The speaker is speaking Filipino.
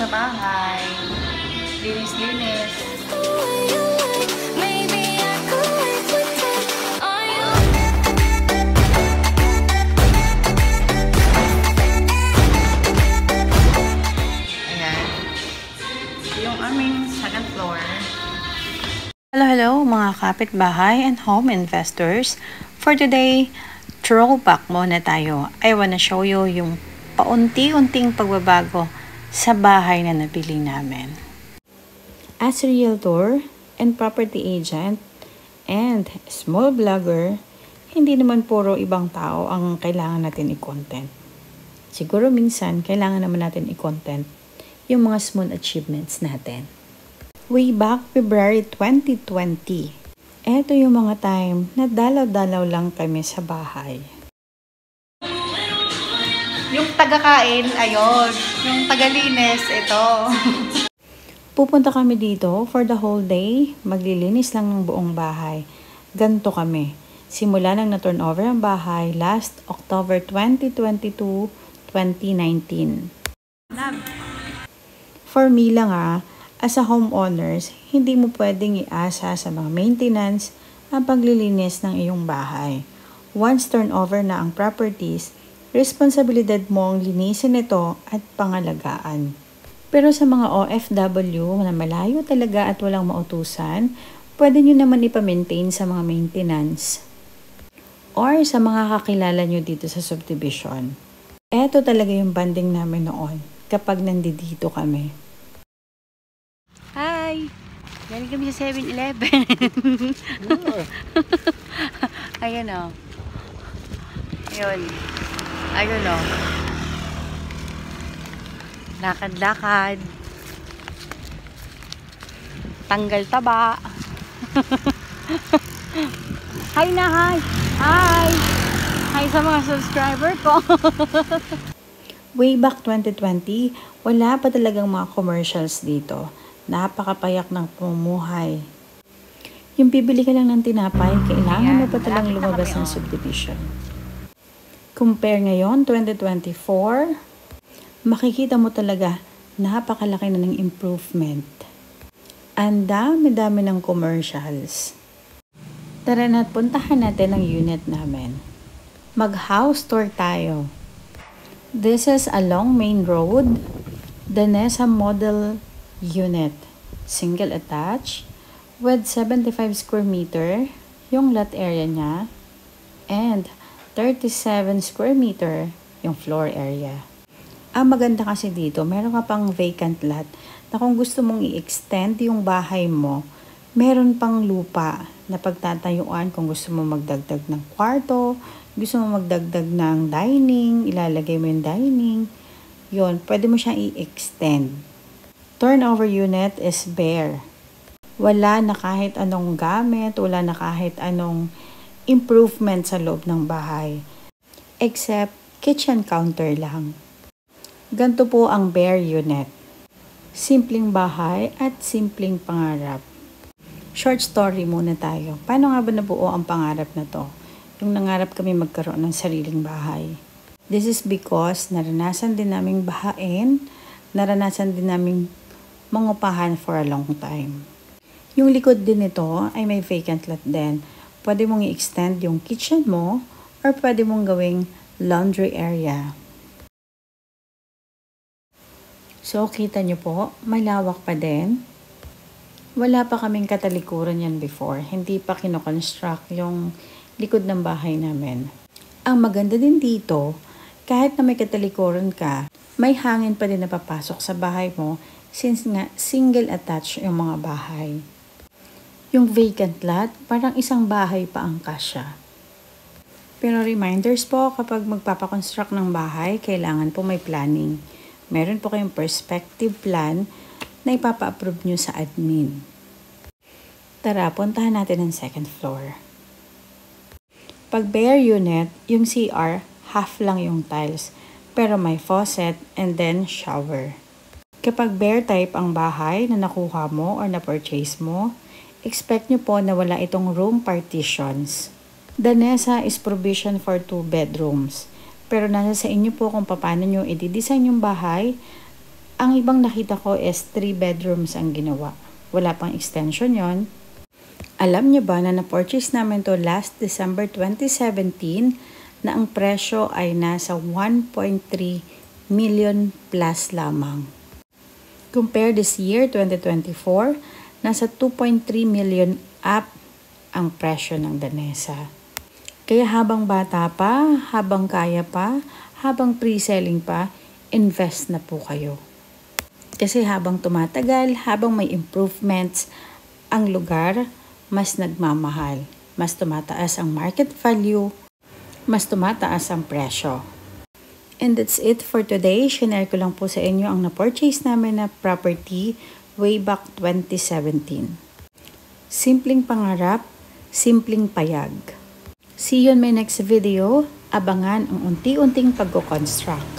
sa bahay. Linis-linis. Ayan. Yung aming second floor. Hello mga kapitbahay and home investors. For today, throwback muna tayo. I wanna show you yung paunti-unting pagbabago sa bahay na nabili namin. As a realtor and property agent and small vlogger, hindi naman puro ibang tao ang kailangan natin i-content. Siguro minsan, kailangan naman natin i-content yung mga small achievements natin. Way back February 2020, eto yung mga time na dalaw-dalaw lang kami sa bahay. Yung taga-kain, ayun. Yung taga-linis, ito. Pupunta kami dito for the whole day. Maglilinis lang ng buong bahay. Ganto kami. Simula nang na-turnover ang bahay last October 2022, 2019. For me lang as a homeowners, hindi mo pwedeng iasa sa mga maintenance ang paglilinis ng iyong bahay. Once turnover na ang properties, responsibilidad mo ang linisin ito at pangalagaan. Pero sa mga OFW na malayo talaga at walang mautusan, pwede nyo naman ipa-maintain sa mga maintenance or sa mga kakilala nyo dito sa subdivision. Ito talaga yung banding namin noon kapag nandito kami. Hi! Galing kami sa 7-Eleven. Ayan o. Ayun. Ayun o. Lakad-lakad. Tanggal taba. Hi na, hi! Hi! Hi sa mga subscriber ko. Way back 2020, wala pa talagang mga commercials dito. Napakapayak ng pamumuhay. Yung bibili ka lang ng tinapay, kailangan mo pa talang lumabas ng subdivision. Compare ngayon, 2024, makikita mo talaga napakalaki na ng improvement. Ang dami-dami ng commercials. Tara na't puntahan natin ang unit namin. Mag-house tour tayo. This is along Main Road, Danesa Model Unit, single attached with 75 square meter yung lot area niya and 37 square meter yung floor area. Ang maganda kasi dito, meron ka pang vacant lot na kung gusto mong i-extend yung bahay mo, meron pang lupa na pagtatayuan kung gusto mo magdagdag ng kwarto, gusto mo magdagdag ng dining, ilalagay mo yung dining, yun, pwede mo siyang i-extend. Turnover unit is bare. Wala na kahit anong gamit, wala na kahit anong improvement sa loob ng bahay. Except kitchen counter lang. Ganito po ang bare unit. Simpleng bahay at simpleng pangarap. Short story muna tayo. Paano nga ba nabuo ang pangarap na to? Yung nangarap kami magkaroon ng sariling bahay. This is because naranasan din naming bahain, naranasan din naming mangupahan for a long time. Yung likod din nito ay may vacant lot din. Pwede mong i-extend yung kitchen mo or pwede mong gawing laundry area. So, kita nyo po, malawak pa din. Wala pa kaming katalikuran yan before. Hindi pa kinoconstruct yung likod ng bahay namin. Ang maganda din dito, kahit na may katalikuran ka, may hangin pa din na papasok sa bahay mo since nga single attached yung mga bahay. Yung vacant lot, parang isang bahay pa ang kasya. Pero reminders po, kapag magpapakonstruct ng bahay, kailangan po may planning. Meron po kayong perspective plan na ipapa-approve nyo sa admin. Tara, puntahan natin ang second floor. Pag bare unit, yung CR, half lang yung tiles, pero may faucet and then shower. Kapag bare type ang bahay na nakuha mo or na-purchase mo, expect nyo po na wala itong room partitions. Danesa is provision for 2 bedrooms. Pero nasa sa inyo po kung paano nyo i-design yung bahay Ang ibang nakita ko is 3 bedrooms ang ginawa. Wala pang extension yon. Alam niyo ba na na-purchase namin to last December 2017 na ang presyo ay nasa 1.3 million plus lamang. Compare this year, 2024, nasa 2.3 million up ang presyo ng Danesa. Kaya habang bata pa, habang kaya pa, habang pre-selling pa, invest na po kayo. Kasi habang tumatagal, habang may improvements, ang lugar mas nagmamahal. Mas tumataas ang market value, mas tumataas ang presyo. And that's it for today. Shinare ko lang po sa inyo ang na-purchase namin na property way back 2017. Simpleng pangarap, simpleng payag. See you in my next video. Abangan ang unti-unting pagko-construct.